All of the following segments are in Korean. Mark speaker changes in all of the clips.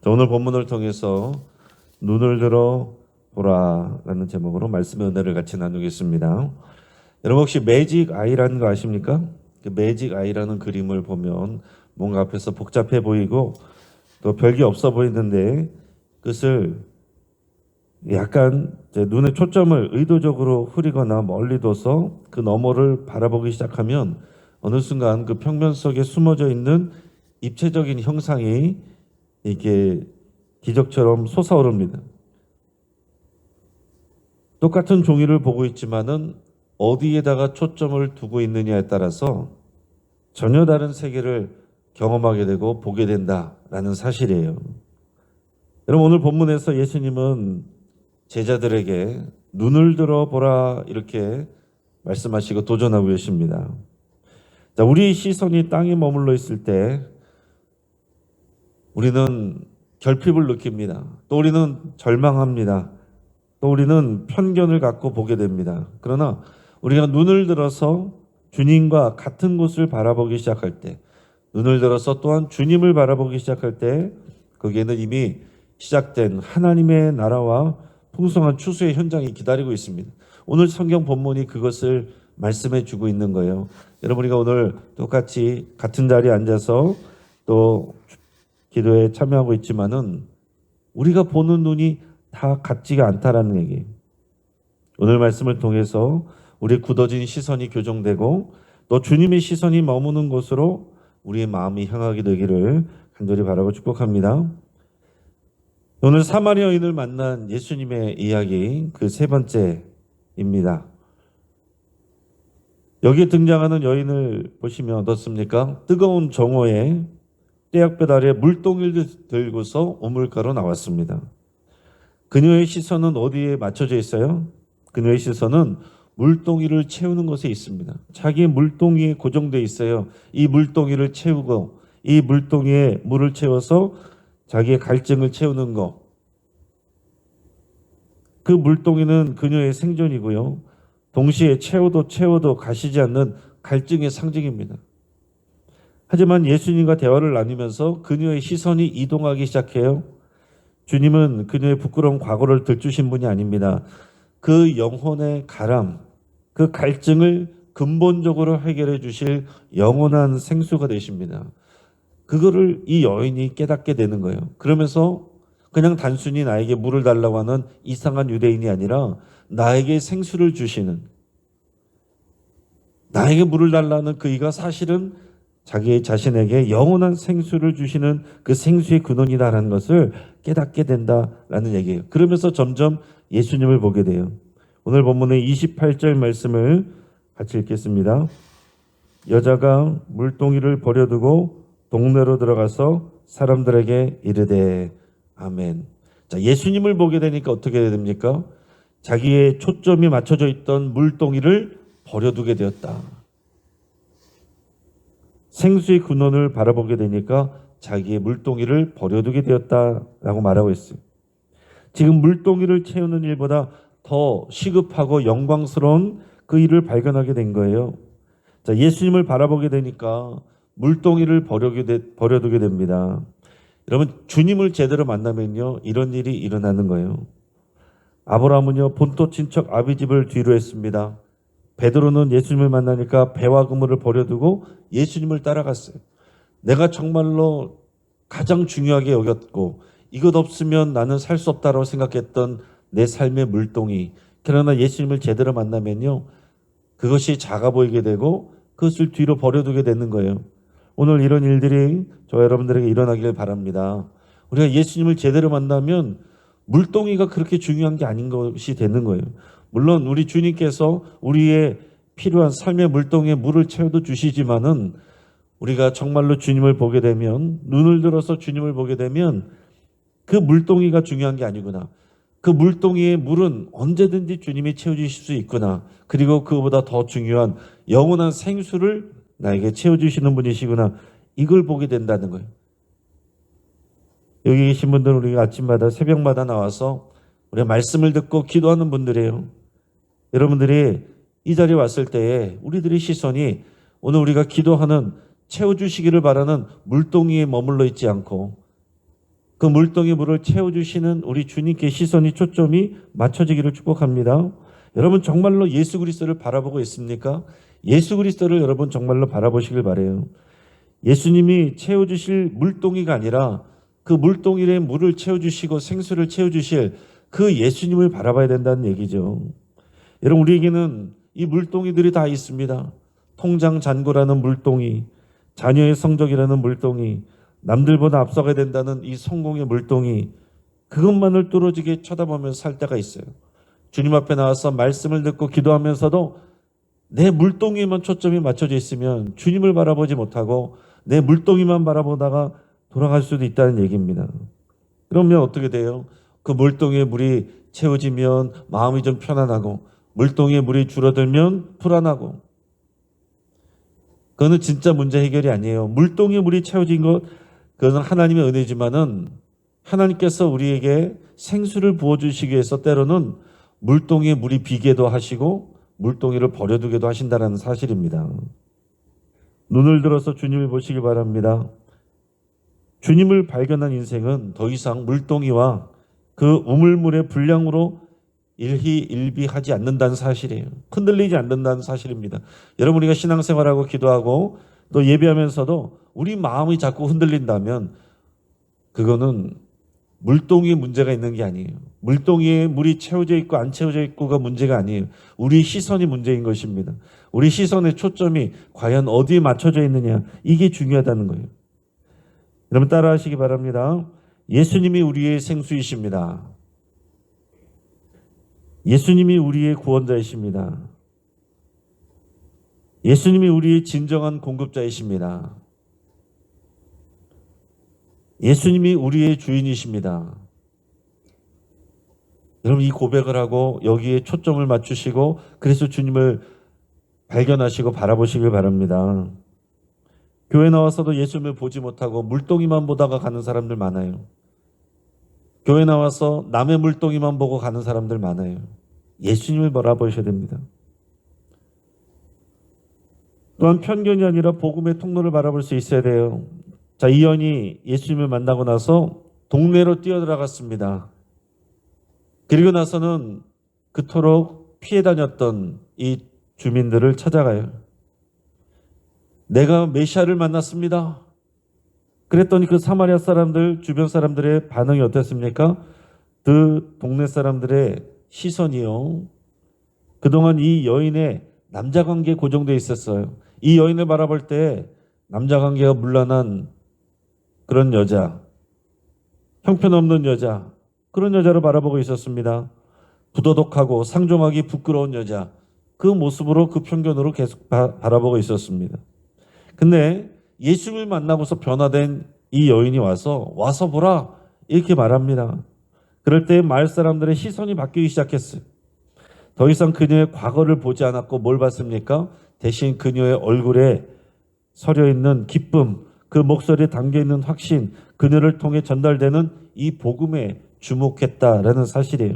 Speaker 1: 자, 오늘 본문을 통해서 눈을 들어 보라라는 제목으로 말씀의 은혜를 같이 나누겠습니다. 여러분 혹시 매직 아이라는 거 아십니까? 그 매직 아이라는 그림을 보면 뭔가 앞에서 복잡해 보이고 또 별게 없어 보이는데 그것을 약간 이제 눈의 초점을 의도적으로 흐리거나 멀리 둬서 그 너머를 바라보기 시작하면 어느 순간 그 평면 속에 숨어져 있는 입체적인 형상이 이렇게 기적처럼 솟아오릅니다. 똑같은 종이를 보고 있지만은 어디에다가 초점을 두고 있느냐에 따라서 전혀 다른 세계를 경험하게 되고 보게 된다라는 사실이에요. 여러분 오늘 본문에서 예수님은 제자들에게 눈을 들어보라 이렇게 말씀하시고 도전하고 계십니다. 자, 우리 시선이 땅에 머물러 있을 때 우리는 결핍을 느낍니다. 또 우리는 절망합니다. 또 우리는 편견을 갖고 보게 됩니다. 그러나 우리가 눈을 들어서 주님과 같은 곳을 바라보기 시작할 때, 눈을 들어서 또한 주님을 바라보기 시작할 때 거기에는 이미 시작된 하나님의 나라와 풍성한 추수의 현장이 기다리고 있습니다. 오늘 성경 본문이 그것을 말씀해 주고 있는 거예요. 여러분 우리가 오늘 똑같이 같은 자리에 앉아서 또 기도에 참여하고 있지만은 우리가 보는 눈이 다 같지가 않다라는 얘기예요. 오늘 말씀을 통해서 우리 굳어진 시선이 교정되고 또 주님의 시선이 머무는 곳으로 우리의 마음이 향하게 되기를 간절히 바라고 축복합니다. 오늘 사마리아 여인을 만난 예수님의 이야기 그 세 번째입니다. 여기에 등장하는 여인을 보시면 어떻습니까? 뜨거운 정오에 떼약볕 아래 물동이를 들고서 우물가로 나왔습니다. 그녀의 시선은 어디에 맞춰져 있어요? 그녀의 시선은 물동이를 채우는 것에 있습니다. 자기의 물동이에 고정되어 있어요. 이 물동이를 채우고 이 물동이에 물을 채워서 자기의 갈증을 채우는 것. 그 물동이는 그녀의 생존이고요. 동시에 채워도 가시지 않는 갈증의 상징입니다. 하지만 예수님과 대화를 나누면서 그녀의 시선이 이동하기 시작해요. 주님은 그녀의 부끄러운 과거를 들추신 분이 아닙니다. 그 영혼의 가람, 그 갈증을 근본적으로 해결해 주실 영원한 생수가 되십니다. 그거를 이 여인이 깨닫게 되는 거예요. 그러면서 그냥 단순히 나에게 물을 달라고 하는 이상한 유대인이 아니라 나에게 생수를 주시는, 나에게 물을 달라는 그이가 사실은 자기 자신에게 영원한 생수를 주시는 그 생수의 근원이다라는 것을 깨닫게 된다라는 얘기예요. 그러면서 점점 예수님을 보게 돼요. 오늘 본문의 28절 말씀을 같이 읽겠습니다. 여자가 물동이를 버려두고 동네로 들어가서 사람들에게 이르되 아멘. 자, 예수님을 보게 되니까 어떻게 됩니까? 자기의 초점이 맞춰져 있던 물동이를 버려두게 되었다. 생수의 근원을 바라보게 되니까 자기의 물동이를 버려두게 되었다라고 말하고 있어요. 지금 물동이를 채우는 일보다 더 시급하고 영광스러운 그 일을 발견하게 된 거예요. 자, 예수님을 바라보게 되니까 물동이를 버려두게 됩니다. 여러분 주님을 제대로 만나면요 이런 일이 일어나는 거예요. 아브라함은요 본토 친척 아비집을 뒤로 했습니다. 베드로는 예수님을 만나니까 배와 그물을 버려두고 예수님을 따라갔어요. 내가 정말로 가장 중요하게 여겼고 이것 없으면 나는 살 수 없다고 생각했던 내 삶의 물동이, 그러나 예수님을 제대로 만나면요 그것이 작아 보이게 되고 그것을 뒤로 버려두게 되는 거예요. 오늘 이런 일들이 저 여러분들에게 일어나길 바랍니다. 우리가 예수님을 제대로 만나면 물동이가 그렇게 중요한 게 아닌 것이 되는 거예요. 물론 우리 주님께서 우리의 필요한 삶의 물동이에 물을 채워도 주시지만은 우리가 정말로 주님을 보게 되면, 눈을 들어서 주님을 보게 되면 그 물동이가 중요한 게 아니구나. 그 물동이의 물은 언제든지 주님이 채워주실 수 있구나. 그리고 그거보다 더 중요한 영원한 생수를 나에게 채워주시는 분이시구나. 이걸 보게 된다는 거예요. 여기 계신 분들은 우리가 아침마다 새벽마다 나와서 우리가 말씀을 듣고 기도하는 분들이에요. 여러분들이 이 자리에 왔을 때에 우리들의 시선이 오늘 우리가 기도하는 채워주시기를 바라는 물동이에 머물러 있지 않고 그 물동이 물을 채워주시는 우리 주님께 시선이 초점이 맞춰지기를 축복합니다. 여러분 정말로 예수 그리스도를 바라보고 있습니까? 예수 그리스도를 여러분 정말로 바라보시길 바라요. 예수님이 채워주실 물동이가 아니라 그 물동이에 물을 채워주시고 생수를 채워주실 그 예수님을 바라봐야 된다는 얘기죠. 여러분 우리에게는 이 물동이들이 다 있습니다. 통장 잔고라는 물동이, 자녀의 성적이라는 물동이, 남들보다 앞서가야 된다는 이 성공의 물동이, 그것만을 뚫어지게 쳐다보면서 살 때가 있어요. 주님 앞에 나와서 말씀을 듣고 기도하면서도 내 물동이만 초점이 맞춰져 있으면 주님을 바라보지 못하고 내 물동이만 바라보다가 돌아갈 수도 있다는 얘기입니다. 그러면 어떻게 돼요? 그 물동에 물이 채워지면 마음이 좀 편안하고 물동에 물이 줄어들면 불안하고, 그거는 진짜 문제 해결이 아니에요. 물동에 물이 채워진 것, 그것은 하나님의 은혜지만은 하나님께서 우리에게 생수를 부어주시기 위해서 때로는 물동에 물이 비게도 하시고 물동이를 버려두게도 하신다는 사실입니다. 눈을 들어서 주님을 보시기 바랍니다. 주님을 발견한 인생은 더 이상 물동이와 그 우물물의 분량으로 일희일비하지 않는다는 사실이에요. 흔들리지 않는다는 사실입니다. 여러분 우리가 신앙생활하고 기도하고 또 예배하면서도 우리 마음이 자꾸 흔들린다면 그거는 물동이에 문제가 있는 게 아니에요. 물동이에 물이 채워져 있고 안 채워져 있고가 문제가 아니에요. 우리 시선이 문제인 것입니다. 우리 시선의 초점이 과연 어디에 맞춰져 있느냐, 이게 중요하다는 거예요. 여러분 따라하시기 바랍니다. 예수님이 우리의 생수이십니다. 예수님이 우리의 구원자이십니다. 예수님이 우리의 진정한 공급자이십니다. 예수님이 우리의 주인이십니다. 여러분 이 고백을 하고 여기에 초점을 맞추시고 그래서 주님을 발견하시고 바라보시길 바랍니다. 교회 나와서도 예수님을 보지 못하고 물동이만 보다가 가는 사람들 많아요. 교회 나와서 남의 물동이만 보고 가는 사람들 많아요. 예수님을 바라보셔야 됩니다. 또한 편견이 아니라 복음의 통로를 바라볼 수 있어야 돼요. 자, 이 여인이 예수님을 만나고 나서 동네로 뛰어들어갔습니다. 그리고 나서는 그토록 피해 다녔던 이 주민들을 찾아가요. 내가 메시아를 만났습니다. 그랬더니 그 사마리아 사람들, 주변 사람들의 반응이 어땠습니까? 그 동네 사람들의 시선이요. 그동안 이 여인의 남자 관계에 고정되어 있었어요. 이 여인을 바라볼 때 남자 관계가 문란한 그런 여자, 형편없는 여자, 그런 여자로 바라보고 있었습니다. 부도덕하고 상종하기 부끄러운 여자, 그 모습으로 그 편견으로 계속 바라보고 있었습니다. 근데 예수님을 만나고서 변화된 이 여인이 와서 보라 이렇게 말합니다. 그럴 때 마을 사람들의 시선이 바뀌기 시작했어요. 더 이상 그녀의 과거를 보지 않았고 뭘 봤습니까? 대신 그녀의 얼굴에 서려 있는 기쁨, 그 목소리에 담겨 있는 확신, 그녀를 통해 전달되는 이 복음에 주목했다라는 사실이에요.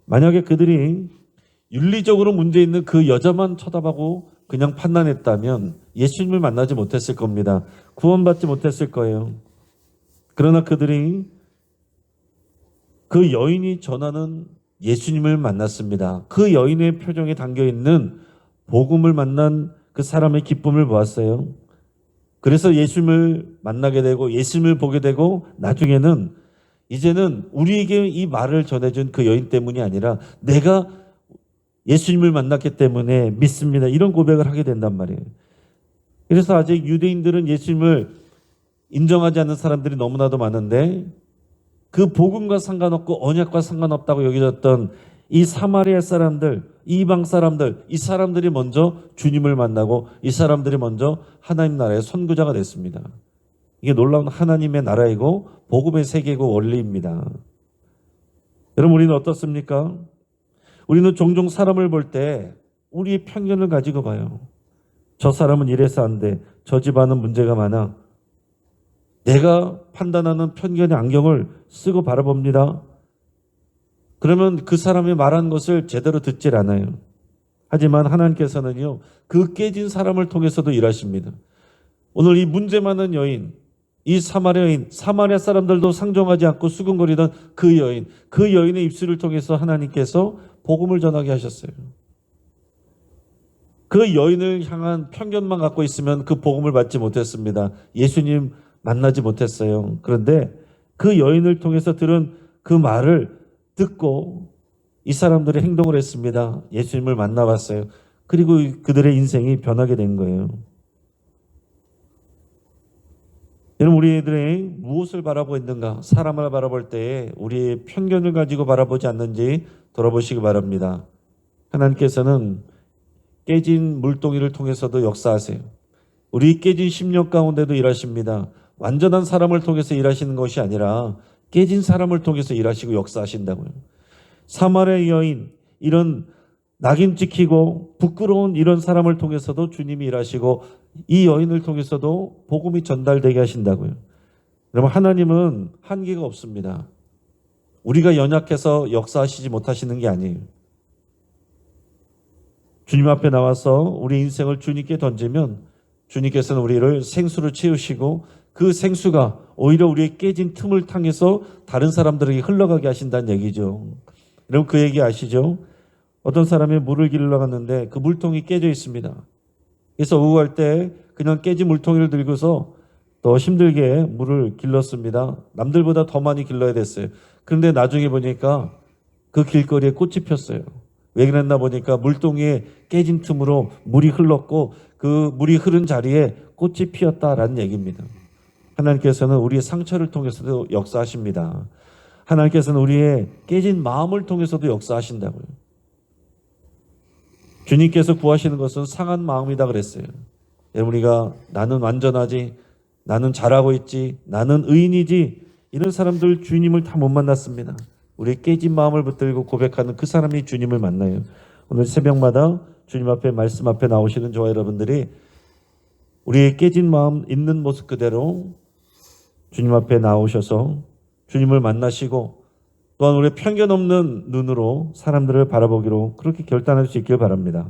Speaker 1: 만약에 그들이 윤리적으로 문제 있는 그 여자만 쳐다보고 그냥 판단했다면 예수님을 만나지 못했을 겁니다. 구원받지 못했을 거예요. 그러나 그들이 그 여인이 전하는 예수님을 만났습니다. 그 여인의 표정에 담겨있는 복음을 만난 그 사람의 기쁨을 보았어요. 그래서 예수님을 만나게 되고 예수님을 보게 되고 나중에는 이제는 우리에게 이 말을 전해준 그 여인 때문이 아니라 내가 예수님을 만났기 때문에 믿습니다. 이런 고백을 하게 된단 말이에요. 그래서 아직 유대인들은 예수님을 인정하지 않는 사람들이 너무나도 많은데 그 복음과 상관없고 언약과 상관없다고 여겨졌던 이 사마리아 사람들, 이방 사람들, 이 사람들이 먼저 주님을 만나고 이 사람들이 먼저 하나님 나라의 선구자가 됐습니다. 이게 놀라운 하나님의 나라이고 복음의 세계고 원리입니다. 여러분 우리는 어떻습니까? 우리는 종종 사람을 볼 때 우리의 편견을 가지고 봐요. 저 사람은 이래서 안 돼. 저 집안은 문제가 많아. 내가 판단하는 편견의 안경을 쓰고 바라봅니다. 그러면 그 사람이 말한 것을 제대로 듣질 않아요. 하지만 하나님께서는요, 그 깨진 사람을 통해서도 일하십니다. 오늘 이 문제 많은 여인, 이 사마리아 여인, 사마리아 사람들도 상종하지 않고 수군거리던 그 여인, 그 여인의 입술을 통해서 하나님께서 복음을 전하게 하셨어요. 그 여인을 향한 편견만 갖고 있으면 그 복음을 받지 못했습니다. 예수님 만나지 못했어요. 그런데 그 여인을 통해서 들은 그 말을 듣고 이 사람들이 행동을 했습니다. 예수님을 만나봤어요. 그리고 그들의 인생이 변하게 된 거예요. 여러분, 우리들이 무엇을 바라보고 있는가? 사람을 바라볼 때에 우리의 편견을 가지고 바라보지 않는지 돌아보시기 바랍니다. 하나님께서는 깨진 물동이를 통해서도 역사하세요. 우리 깨진 심령 가운데도 일하십니다. 완전한 사람을 통해서 일하시는 것이 아니라 깨진 사람을 통해서 일하시고 역사하신다고요. 사마리아 여인, 이런 낙인 찍히고 부끄러운 이런 사람을 통해서도 주님이 일하시고 이 여인을 통해서도 복음이 전달되게 하신다고요. 여러분, 하나님은 한계가 없습니다. 우리가 연약해서 역사하시지 못하시는 게 아니에요. 주님 앞에 나와서 우리 인생을 주님께 던지면 주님께서는 우리를 생수로 채우시고 그 생수가 오히려 우리의 깨진 틈을 통해서 다른 사람들에게 흘러가게 하신다는 얘기죠. 여러분, 그 얘기 아시죠? 어떤 사람이 물을 길러 갔는데 그 물통이 깨져 있습니다. 그래서 오고 갈 때 그냥 깨진 물통이를 들고서 더 힘들게 물을 길렀습니다. 남들보다 더 많이 길러야 됐어요. 그런데 나중에 보니까 그 길거리에 꽃이 폈어요. 왜 그랬나 보니까 물동이에 깨진 틈으로 물이 흘렀고 그 물이 흐른 자리에 꽃이 피었다라는 얘기입니다. 하나님께서는 우리의 상처를 통해서도 역사하십니다. 하나님께서는 우리의 깨진 마음을 통해서도 역사하신다고요. 주님께서 구하시는 것은 상한 마음이다 그랬어요. 우리가 나는 완전하지, 나는 잘하고 있지, 나는 의인이지, 이런 사람들 주님을 다 못 만났습니다. 우리의 깨진 마음을 붙들고 고백하는 그 사람이 주님을 만나요. 오늘 새벽마다 주님 앞에 말씀 앞에 나오시는 저와 여러분들이 우리의 깨진 마음 있는 모습 그대로 주님 앞에 나오셔서 주님을 만나시고 또한 우리의 편견 없는 눈으로 사람들을 바라보기로 그렇게 결단할 수 있길 바랍니다.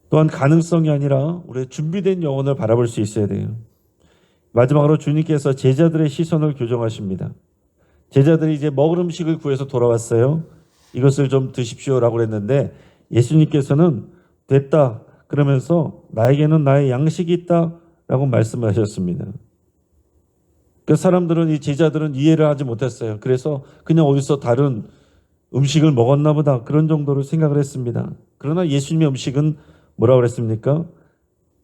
Speaker 1: 또한 가능성이 아니라 우리의 준비된 영혼을 바라볼 수 있어야 돼요. 마지막으로 주님께서 제자들의 시선을 교정하십니다. 제자들이 이제 먹을 음식을 구해서 돌아왔어요. 이것을 좀 드십시오라고 그랬는데 예수님께서는 됐다 그러면서 나에게는 나의 양식이 있다라고 말씀하셨습니다. 그 사람들은, 이 제자들은 이해를 하지 못했어요. 그래서 그냥 어디서 다른 음식을 먹었나 보다 그런 정도로 생각을 했습니다. 그러나 예수님의 음식은 뭐라고 그랬습니까?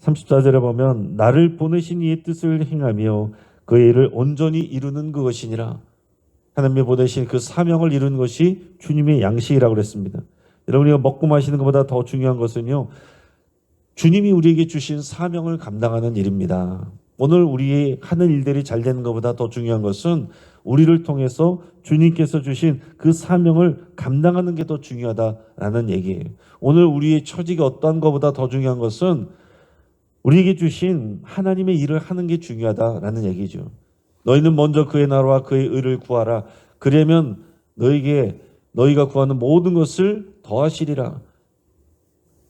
Speaker 1: 34절에 보면 나를 보내신 이의 뜻을 행하며 그의 일을 온전히 이루는 그것이니라. 하나님이 보내신 그 사명을 이루는 것이 주님의 양식이라고 그랬습니다. 여러분, 우리가 먹고 마시는 것보다 더 중요한 것은요, 주님이 우리에게 주신 사명을 감당하는 일입니다. 오늘 우리 하는 일들이 잘 되는 것보다 더 중요한 것은 우리를 통해서 주님께서 주신 그 사명을 감당하는 게 더 중요하다라는 얘기예요. 오늘 우리의 처지가 어떠한 것보다 더 중요한 것은 우리에게 주신 하나님의 일을 하는 게 중요하다라는 얘기죠. 너희는 먼저 그의 나라와 그의 의를 구하라. 그러면 너희가 구하는 모든 것을 더하시리라.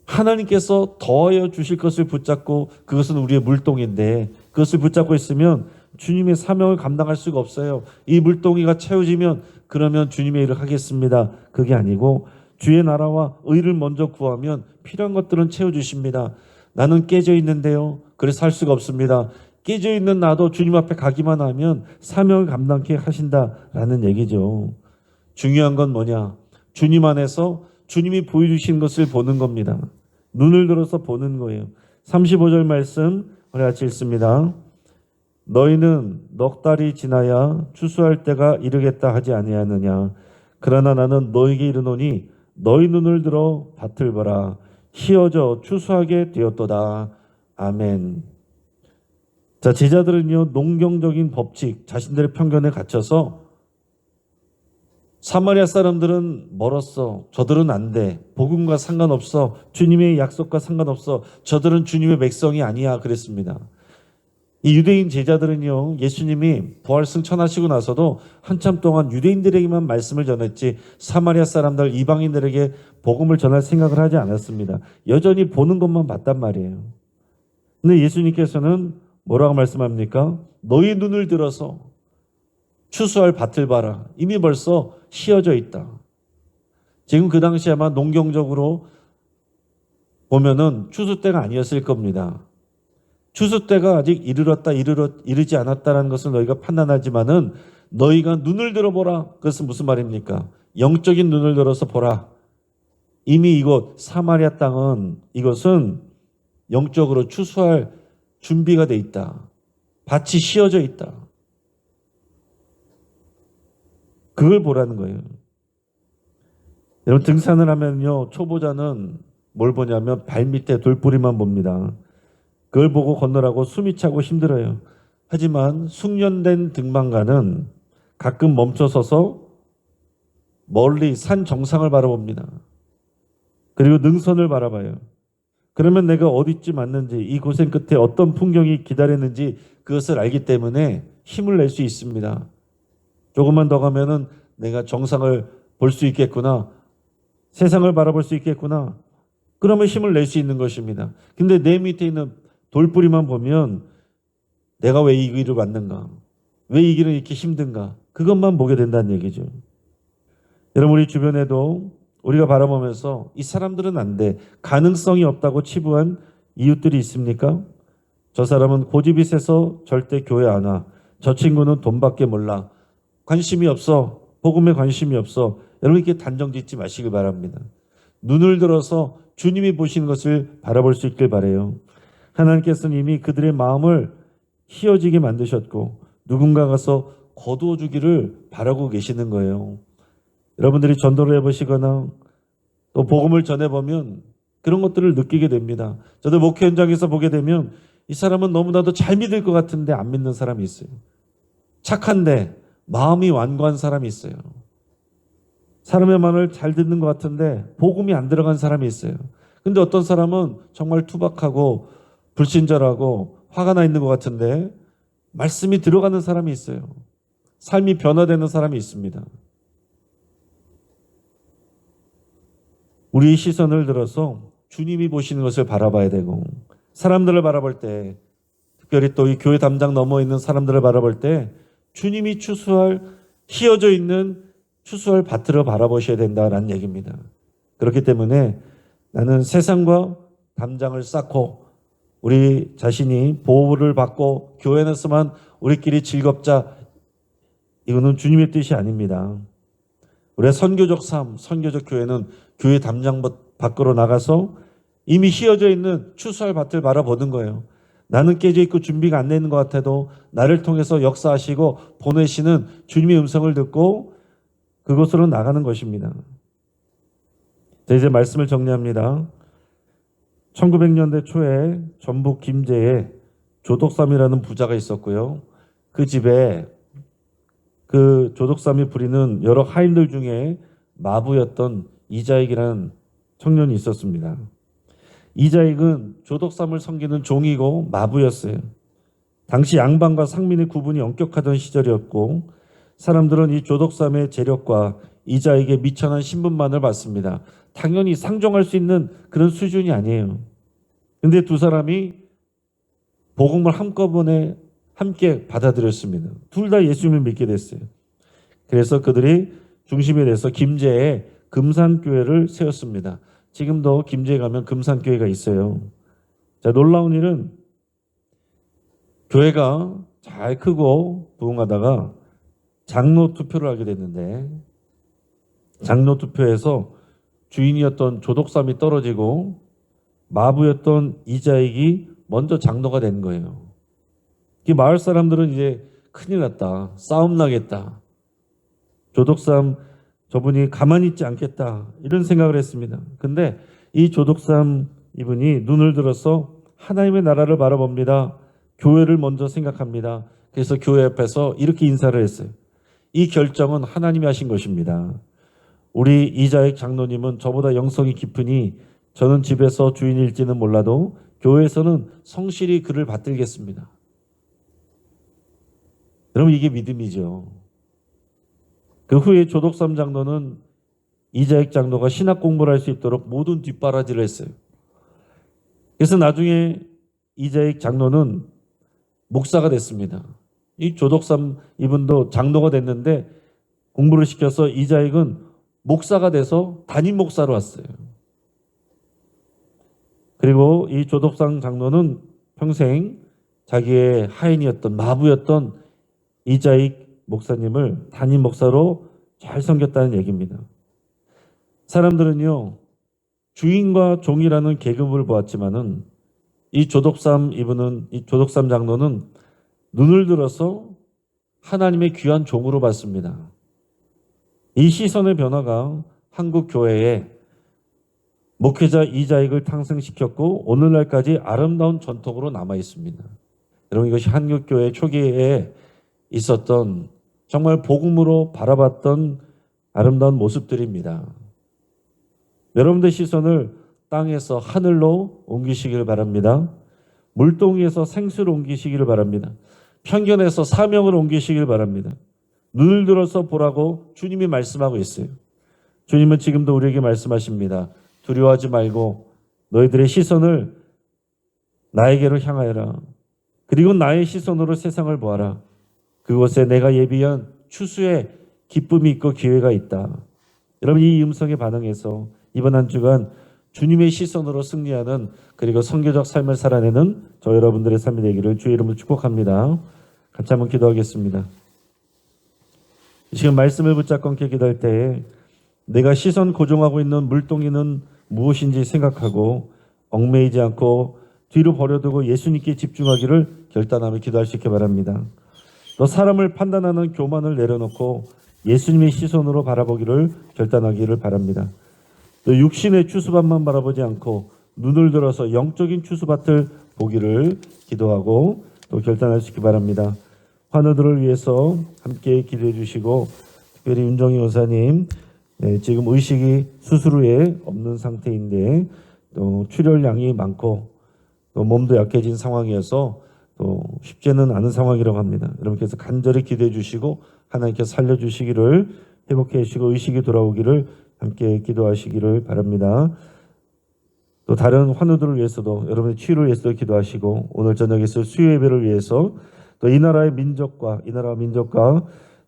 Speaker 1: 하나님께서 더하여 주실 것을 붙잡고, 그것은 우리의 물동인데 그것을 붙잡고 있으면 주님의 사명을 감당할 수가 없어요. 이 물동이가 채워지면 그러면 주님의 일을 하겠습니다. 그게 아니고 주의 나라와 의를 먼저 구하면 필요한 것들은 채워주십니다. 나는 깨져 있는데요, 그래서 할 수가 없습니다. 깨져 있는 나도 주님 앞에 가기만 하면 사명을 감당케 하신다라는 얘기죠. 중요한 건 뭐냐? 주님 안에서 주님이 보여주신 것을 보는 겁니다. 눈을 들어서 보는 거예요. 35절 말씀 우리 같이 읽습니다. 너희는 넉 달이 지나야 추수할 때가 이르겠다 하지 아니하느냐? 그러나 나는 너희에게 이르노니 너희 눈을 들어 밭을 보라. 희어져 추수하게 되었도다. 아멘. 자, 제자들은요, 농경적인 법칙, 자신들의 편견에 갇혀서 사마리아 사람들은 멀었어. 저들은 안 돼. 복음과 상관없어. 주님의 약속과 상관없어. 저들은 주님의 백성이 아니야. 그랬습니다. 이 유대인 제자들은요, 예수님이 부활 승천하시고 나서도 한참 동안 유대인들에게만 말씀을 전했지 사마리아 사람들, 이방인들에게 복음을 전할 생각을 하지 않았습니다. 여전히 보는 것만 봤단 말이에요. 근데 예수님께서는 뭐라고 말씀합니까? 너희 눈을 들어서 추수할 밭을 봐라. 이미 벌써 씌어져 있다. 지금 그 당시 아마 농경적으로 보면은 추수 때가 아니었을 겁니다. 추수 때가 아직 이르지 않았다는 것을 너희가 판단하지만은 너희가 눈을 들어보라. 그것은 무슨 말입니까? 영적인 눈을 들어서 보라. 이미 이곳 사마리아 땅은 이것은 영적으로 추수할 준비가 돼 있다. 밭이 씌어져 있다. 그걸 보라는 거예요. 여러분 등산을 하면요. 초보자는 뭘 보냐면 발밑에 돌뿌리만 봅니다. 그걸 보고 건너라고 숨이 차고 힘들어요. 하지만 숙련된 등반가는 가끔 멈춰서서 멀리 산 정상을 바라봅니다. 그리고 능선을 바라봐요. 그러면 내가 어디쯤 왔는지 이 고생 끝에 어떤 풍경이 기다렸는지 그것을 알기 때문에 힘을 낼 수 있습니다. 조금만 더 가면은 내가 정상을 볼 수 있겠구나. 세상을 바라볼 수 있겠구나. 그러면 힘을 낼 수 있는 것입니다. 근데 내 밑에 있는 돌뿌리만 보면 내가 왜 이 길을 왔는가? 왜 이 길은 이렇게 힘든가? 그것만 보게 된다는 얘기죠. 여러분 우리 주변에도 우리가 바라보면서 이 사람들은 안 돼. 가능성이 없다고 치부한 이웃들이 있습니까? 저 사람은 고집이 세서 절대 교회 안 와. 저 친구는 돈밖에 몰라. 관심이 없어. 복음에 관심이 없어. 여러분 이렇게 단정 짓지 마시길 바랍니다. 눈을 들어서 주님이 보시는 것을 바라볼 수 있길 바라요. 하나님께서는 이미 그들의 마음을 휘어지게 만드셨고 누군가 가서 거두어 주기를 바라고 계시는 거예요. 여러분들이 전도를 해보시거나 또 복음을 전해보면 그런 것들을 느끼게 됩니다. 저도 목회 현장에서 보게 되면 이 사람은 너무나도 잘 믿을 것 같은데 안 믿는 사람이 있어요. 착한데 마음이 완고한 사람이 있어요. 사람의 말을 잘 듣는 것 같은데 복음이 안 들어간 사람이 있어요. 근데 어떤 사람은 정말 투박하고 불친절하고 화가 나 있는 것 같은데 말씀이 들어가는 사람이 있어요. 삶이 변화되는 사람이 있습니다. 우리 시선을 들어서 주님이 보시는 것을 바라봐야 되고 사람들을 바라볼 때 특별히 또 이 교회 담장 넘어 있는 사람들을 바라볼 때 주님이 휘어져 있는 추수할 밭을 바라보셔야 된다는 얘기입니다. 그렇기 때문에 나는 세상과 담장을 쌓고 우리 자신이 보호를 받고 교회 안에서만 우리끼리 즐겁자 이거는 주님의 뜻이 아닙니다. 우리의 선교적 삶, 선교적 교회는 교회 담장 밖으로 나가서 이미 휘어져 있는 추수할 밭을 바라보는 거예요. 나는 깨져 있고 준비가 안 되는 것 같아도 나를 통해서 역사하시고 보내시는 주님의 음성을 듣고 그곳으로 나가는 것입니다. 자, 이제 말씀을 정리합니다. 1900년대 초에 전북 김제에 조덕삼이라는 부자가 있었고요. 그 집에 그 조덕삼이 부리는 여러 하인들 중에 마부였던 이자익이라는 청년이 있었습니다. 이자익은 조덕삼을 섬기는 종이고 마부였어요. 당시 양반과 상민의 구분이 엄격하던 시절이었고 사람들은 이 조덕삼의 재력과 이자익의 미천한 신분만을 봤습니다. 당연히 상종할 수 있는 그런 수준이 아니에요. 근데 두 사람이 복음을 한꺼번에 함께 받아들였습니다. 둘 다 예수님을 믿게 됐어요. 그래서 그들이 중심이 돼서 김제에 금산교회를 세웠습니다. 지금도 김제에 가면 금산교회가 있어요. 자, 놀라운 일은 교회가 잘 크고 부흥하다가 장로 투표를 하게 됐는데 장로 투표에서 주인이었던 조덕삼이 떨어지고 마부였던 이자익이 먼저 장로가 된 거예요. 이 마을 사람들은 이제 큰일 났다. 싸움 나겠다. 조덕삼 저분이 가만히 있지 않겠다. 이런 생각을 했습니다. 근데 이 조덕삼 이분이 눈을 들어서 하나님의 나라를 바라봅니다. 교회를 먼저 생각합니다. 그래서 교회 앞에서 이렇게 인사를 했어요. 이 결정은 하나님이 하신 것입니다. 우리 이자익 장로님은 저보다 영성이 깊으니 저는 집에서 주인일지는 몰라도 교회에서는 성실히 그를 받들겠습니다. 여러분 이게 믿음이죠. 그 후에 조덕삼 장로는 이자익 장로가 신학 공부를 할 수 있도록 모든 뒷바라지를 했어요. 그래서 나중에 이자익 장로는 목사가 됐습니다. 이 조덕삼 이분도 장로가 됐는데 공부를 시켜서 이자익은 목사가 돼서 담임 목사로 왔어요. 그리고 이 조덕삼 장로는 평생 자기의 하인이었던 마부였던 이자익 목사님을 담임 목사로 잘 섬겼다는 얘기입니다. 사람들은요, 주인과 종이라는 계급을 보았지만은 이 조덕삼 장로는 눈을 들어서 하나님의 귀한 종으로 봤습니다. 이 시선의 변화가 한국 교회에 목회자 이자익을 탕생시켰고 오늘날까지 아름다운 전통으로 남아 있습니다. 여러분, 이것이 한국 교회 초기에 있었던 정말 복음으로 바라봤던 아름다운 모습들입니다. 여러분들 시선을 땅에서 하늘로 옮기시길 바랍니다. 물동이에서 생수를 옮기시기를 바랍니다. 편견에서 사명을 옮기시길 바랍니다. 눈을 들어서 보라고 주님이 말씀하고 있어요. 주님은 지금도 우리에게 말씀하십니다. 두려워하지 말고 너희들의 시선을 나에게로 향하여라. 그리고 나의 시선으로 세상을 보아라. 그곳에 내가 예비한 추수의 기쁨이 있고 기회가 있다. 여러분, 이 음성에 반응해서 이번 한 주간 주님의 시선으로 승리하는 그리고 선교적 삶을 살아내는 저 여러분들의 삶이 되기를 주의 이름으로 축복합니다. 같이 한번 기도하겠습니다. 지금 말씀을 붙잡고 함께 기도할 때에 내가 시선 고정하고 있는 물동이는 무엇인지 생각하고 얽매이지 않고 뒤로 버려두고 예수님께 집중하기를 결단하며 기도할 수 있게 바랍니다. 또 사람을 판단하는 교만을 내려놓고 예수님의 시선으로 바라보기를 결단하기를 바랍니다. 또 육신의 추수밭만 바라보지 않고 눈을 들어서 영적인 추수밭을 보기를 기도하고 또 결단할 수 있기 바랍니다. 환우들을 위해서 함께 기도해 주시고 특별히 윤정희 원사님 지금 의식이 수술 후에 없는 상태인데 또 출혈량이 많고 또 몸도 약해진 상황이어서 또 쉽지는 않은 상황이라고 합니다. 여러분께서 간절히 기도해 주시고 하나님께서 살려주시기를 회복해 주시고 의식이 돌아오기를 함께 기도하시기를 바랍니다. 또 다른 환우들을 위해서도 여러분의 치유를 위해서도 기도하시고 오늘 저녁에 있을 수요 예배를 위해서 또 이 나라의 민족과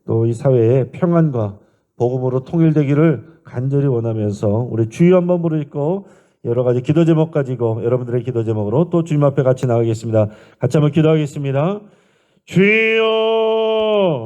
Speaker 1: 또 이 사회의 평안과 복음으로 통일되기를 간절히 원하면서 우리 주여 한번 부르시고 여러 가지 기도 제목 가지고 여러분들의 기도 제목으로 또 주님 앞에 같이 나가겠습니다. 같이 한번 기도하겠습니다. 주여